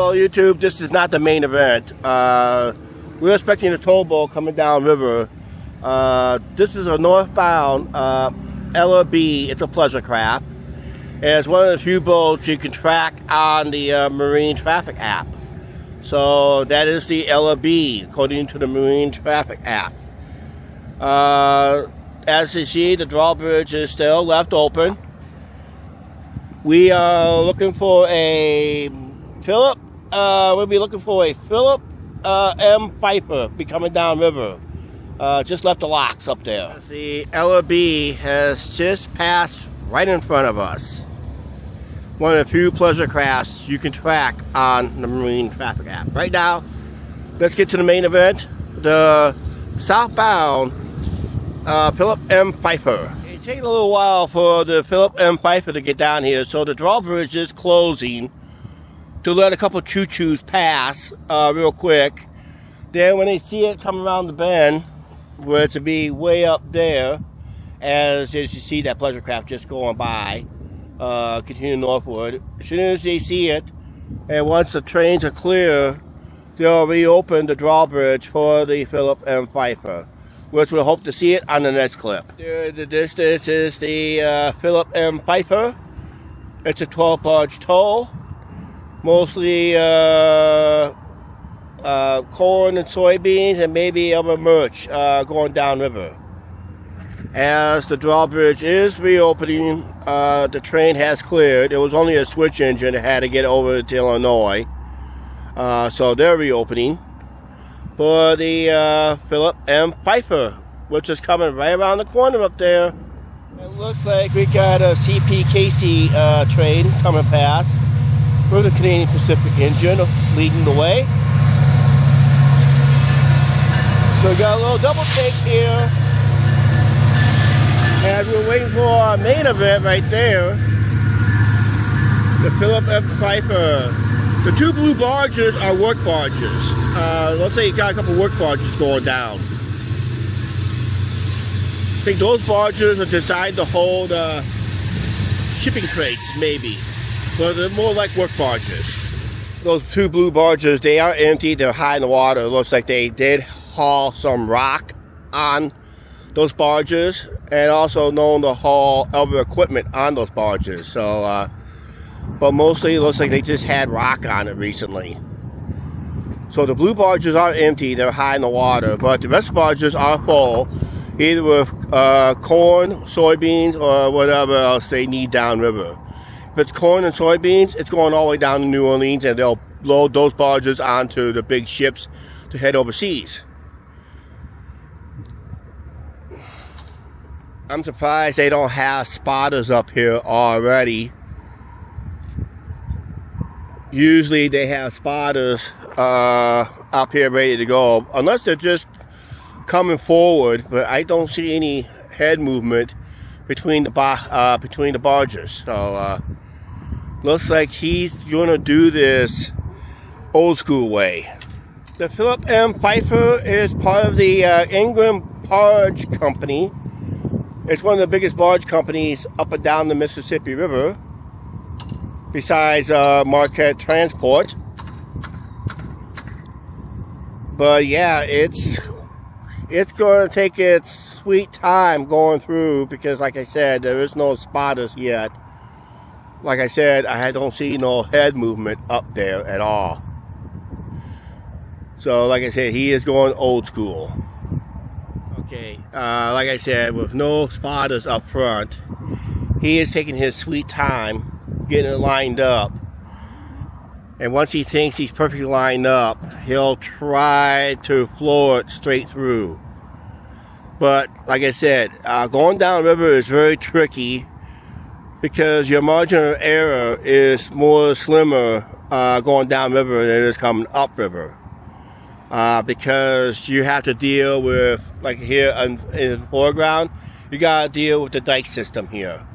Hello YouTube, this is not the main event. We're expecting a towboat coming down river. This is a northbound LRB. It's a pleasure craft. And it's one of the few boats you can track on the marine traffic app. So that is the LRB according to the marine traffic app. As you see, the drawbridge is still left open. We are looking for a Philip. We'll be looking for a Philip M. Pfeffer be coming down river. Just left the locks up there. The LRB has just passed right in front of us. One of the few pleasure crafts you can track on the marine traffic app. Right now, let's get to the main event. The southbound Philip M. Pfeffer. It's taking a little while for the Philip M. Pfeffer to get down here, so the drawbridge is closing to let a couple choo-choos pass real quick. Then when they see it come around the bend, where to be way up there, as you see that pleasure craft just going by, continue northward. As soon as they see it, and once the trains are clear, they'll reopen the drawbridge for the Philip M. Pfeffer, which we'll hope to see it on the next clip. There in the distance is the Philip M. Pfeffer. It's a 12-barge tow. Mostly corn and soybeans and maybe other merch going downriver. As the drawbridge is reopening, the train has cleared. It was only a switch engine that had to get over to Illinois. So they're reopening for the Philip M. Pfeffer, which is coming right around the corner up there. It looks like we got a CPKC train coming past with the Canadian Pacific engine leading the way. So we got a little double take here. As we're waiting for our main event right there, the Philip M. Pfeffer. The two blue barges are work barges. Let's say you got a couple work barges going down. I think those barges are designed to hold shipping crates, maybe. But they're more like work barges. Those two blue barges, they are empty. They're high in the water. It looks like they did haul some rock on those barges, and also known to haul other equipment on those barges. So, but mostly it looks like they just had rock on it recently. So the blue barges are empty, they're high in the water, but the rest of the barges are full, either with corn, soybeans, or whatever else they need downriver. If it's corn and soybeans, it's going all the way down to New Orleans, and they'll load those barges onto the big ships to head overseas. I'm surprised they don't have spotters up here already. Usually they have spotters up here ready to go, unless they're just coming forward, but I don't see any head movement between the barges. So looks like he's gonna do this old school way. The Philip M. Pfeffer is part of the Ingram Barge Company. It's one of the biggest barge companies up and down the Mississippi River, besides Marquette Transport. But yeah, it's going to take its sweet time going through, because like I said, there is no spotters yet. Like I said, I don't see no head movement up there at all. So like I said, he is going old school. Okay, like I said, with no spotters up front, he is taking his sweet time getting it lined up. And once he thinks he's perfectly lined up, he'll try to floor it straight through. But like I said, going downriver is very tricky, because your margin of error is more slimmer going downriver than it is coming upriver. Because you have to deal with, like here in the foreground, you gotta deal with the dike system here.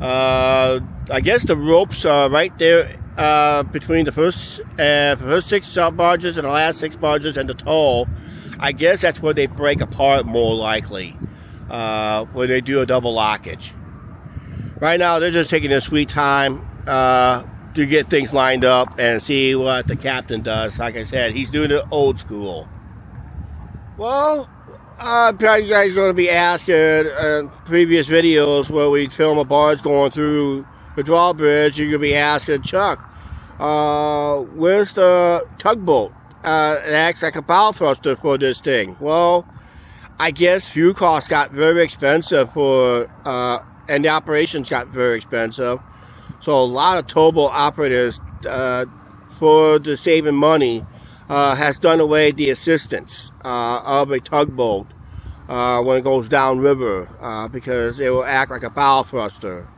I guess the ropes are right there between the first 6 barges and the last 6 barges and the tow. I guess that's where they break apart more likely, when they do a double lockage. Right now they're just taking their sweet time to get things lined up and see what the captain does. Like I said, he's doing it old school. Well, probably you guys are going to be asking previous videos where we film a barge going through the drawbridge. You're going to be asking Chuck, where's the tugboat? It acts like a bow thruster for this thing. Well, I guess fuel costs got very expensive and the operations got very expensive. So a lot of towboat operators, for the saving money, has done away the assistance of a tugboat when it goes downriver, because it will act like a bow thruster.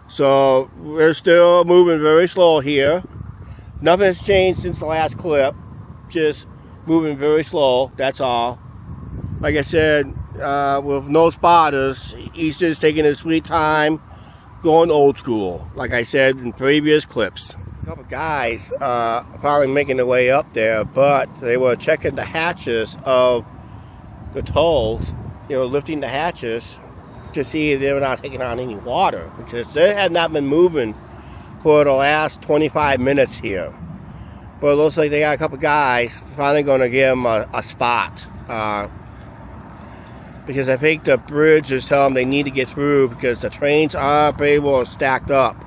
So we're still moving very slow here. Nothing's changed since the last clip. Just moving very slow, that's all. Like I said, with no spotters, he's just taking his sweet time, going old school, like I said in previous clips. A couple guys probably making their way up there, but they were checking the hatches of the tolls. They were lifting the hatches to see if they were not taking on any water, because they had not been moving for the last 25 minutes here. But it looks like they got a couple guys finally going to give them a spot. Because I think the bridge is telling them they need to get through because the trains are pretty well stacked up.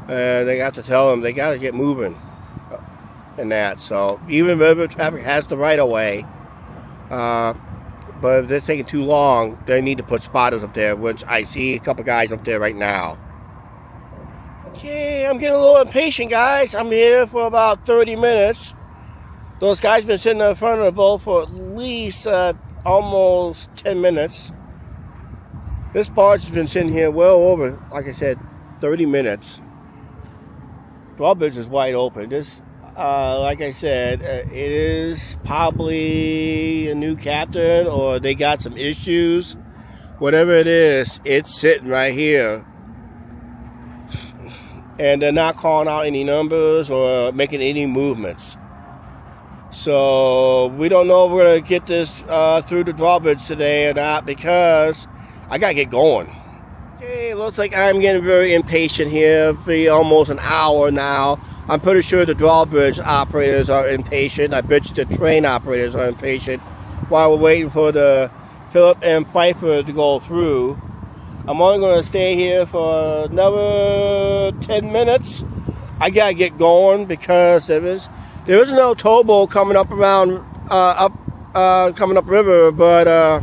And they got to tell them they got to get moving in that. So even river traffic has the right of way. But if they're taking too long, they need to put spotters up there, which I see a couple guys up there right now. Okay, I'm getting a little impatient, guys. I'm here for about 30 minutes. Those guys been sitting in front of the boat for at least almost 10 minutes. This barge has been sitting here well over, like I said, 30 minutes. Drawbridge is wide open. This, like I said, it is probably a new captain or they got some issues. Whatever it is, it's sitting right here. And they're not calling out any numbers or making any movements. So we don't know if we're going to get this through the drawbridge today or not, because I got to get going. Okay, looks like I'm getting very impatient here for almost an hour now. I'm pretty sure the drawbridge operators are impatient. I bet you the train operators are impatient while we're waiting for the Philip and Pfeffer to go through. I'm only going to stay here for another 10 minutes. I got to get going because there is no towboat coming up around, coming up river, but,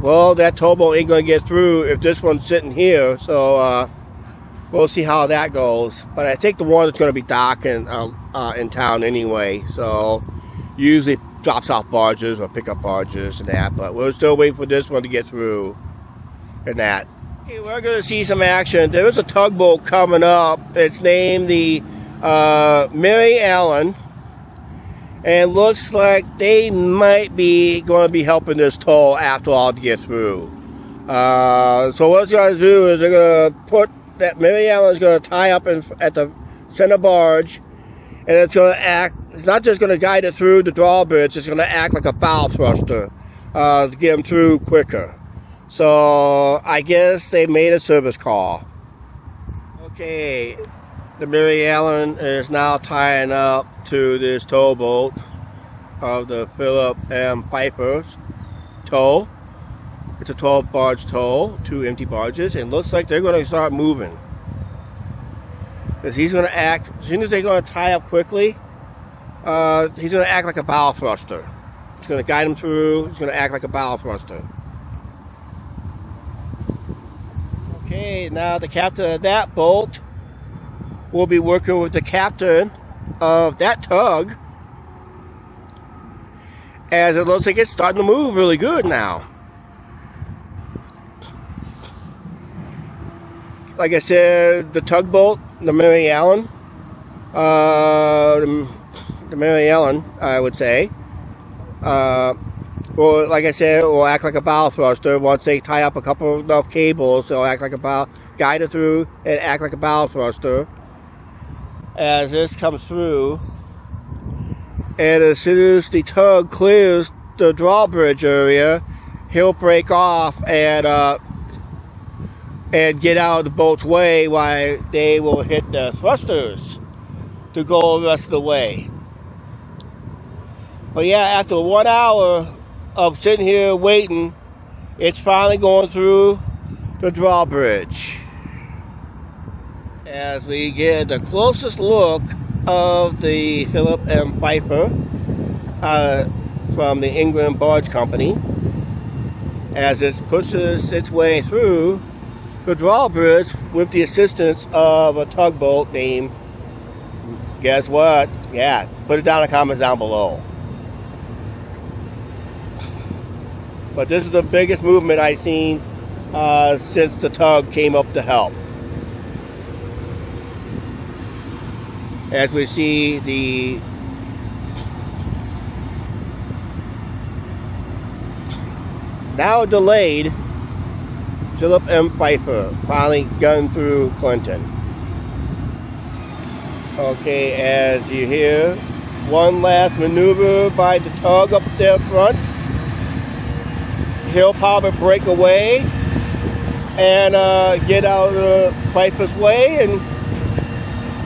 well, that towboat ain't going to get through if this one's sitting here, so, we'll see how that goes. But I think the one that's going to be docking, in town anyway, so, usually drops off barges or pickup barges and that, but we're still waiting for this one to get through and that. Okay, we're going to see some action. There is a tugboat coming up. It's named the Mary Ellen, and looks like they might be going to be helping this toll after all to get through. So what it's going to do is they're going to put that Mary Ellen is going to tie up at the center barge, and it's going to act. It's not just going to guide it through the drawbridge. It's going to act like a bow thruster to get them through quicker. So I guess they made a service call. Okay. The Mary Ellen is now tying up to this towboat of the Philip and Pfeffer's tow. It's a 12 barge tow, 2 empty barges, and it looks like they're going to start moving. Because he's going to act, as soon as they're going to tie up quickly, he's going to act like a bow thruster. He's going to guide them through, he's going to act like a bow thruster. Okay, now the captain of that boat will be working with the captain of that tug, as it looks like it's starting to move really good now. Like I said, the tugboat, the Mary Ellen, I would say, or like I said, will act like a bow thruster. Once they tie up a couple of cables, they'll act like a bow, guide it through and act like a bow thruster. As this comes through, and as soon as the tug clears the drawbridge area, he'll break off and and get out of the boat's way while they will hit the thrusters to go the rest of the way. But yeah, after 1 hour of sitting here waiting, it's finally going through the drawbridge. As we get the closest look of the Philip and Pfeffer from the England Barge Company, as it pushes its way through the drawbridge with the assistance of a tugboat named, guess what? Yeah, put it down in the comments down below. But this is the biggest movement I've seen since the tug came up to help. As we see the now delayed Philip M. Pfeffer finally gun through Clinton. Okay, as you hear, one last maneuver by the tug up there front. He'll probably break away and get out of Pfeiffer's way, and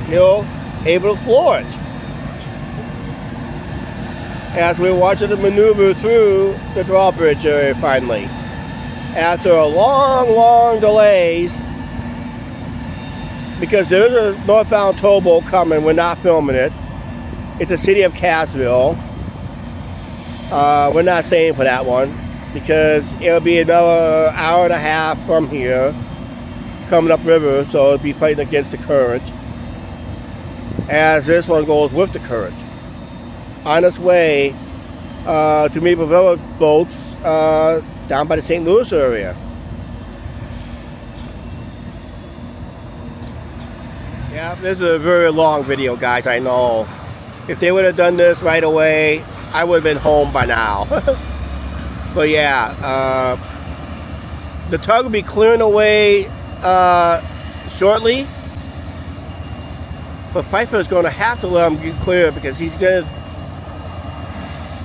he'll able to floor it. As we're watching the maneuver through the drawbridge area finally. After a long delays, because there's a northbound towboat coming, we're not filming it. It's the city of Cassville. We're not staying for that one because it'll be another hour and a half from here coming upriver, so it'll be fighting against the current, as this one goes with the current on its way to meet with other boats down by the St. Louis area. Yeah, this is a very long video, guys, I know. If they would have done this right away, I would have been home by now. But yeah, the tug will be clearing away shortly. But Pfeffer is going to have to let him get clear because he's going to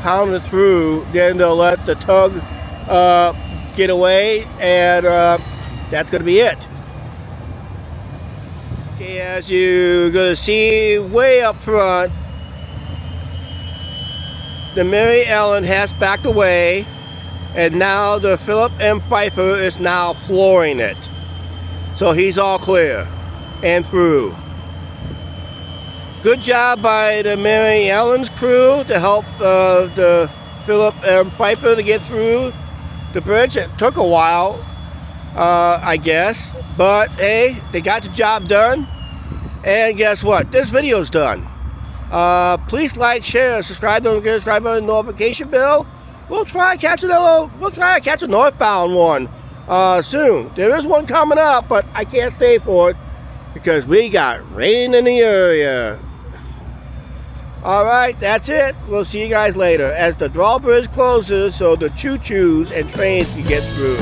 pound it through. Then they'll let the tug get away, and that's going to be it. Okay, as you're going to see way up front, the Mary Ellen has backed away, and now the Philip M. Pfeffer is now flooring it. So he's all clear and through. Good job by the Mary Ellen's crew to help the Philip M. Pfeffer to get through the bridge. It took a while, I guess, but hey, they got the job done. And guess what? This video's done. Please like, share, subscribe, don't forget to subscribe on the notification bell. We'll try to catch a northbound one soon. There is one coming up, but I can't stay for it because we got rain in the area. Alright, that's it. We'll see you guys later as the drawbridge closes so the choo-choos and trains can get through.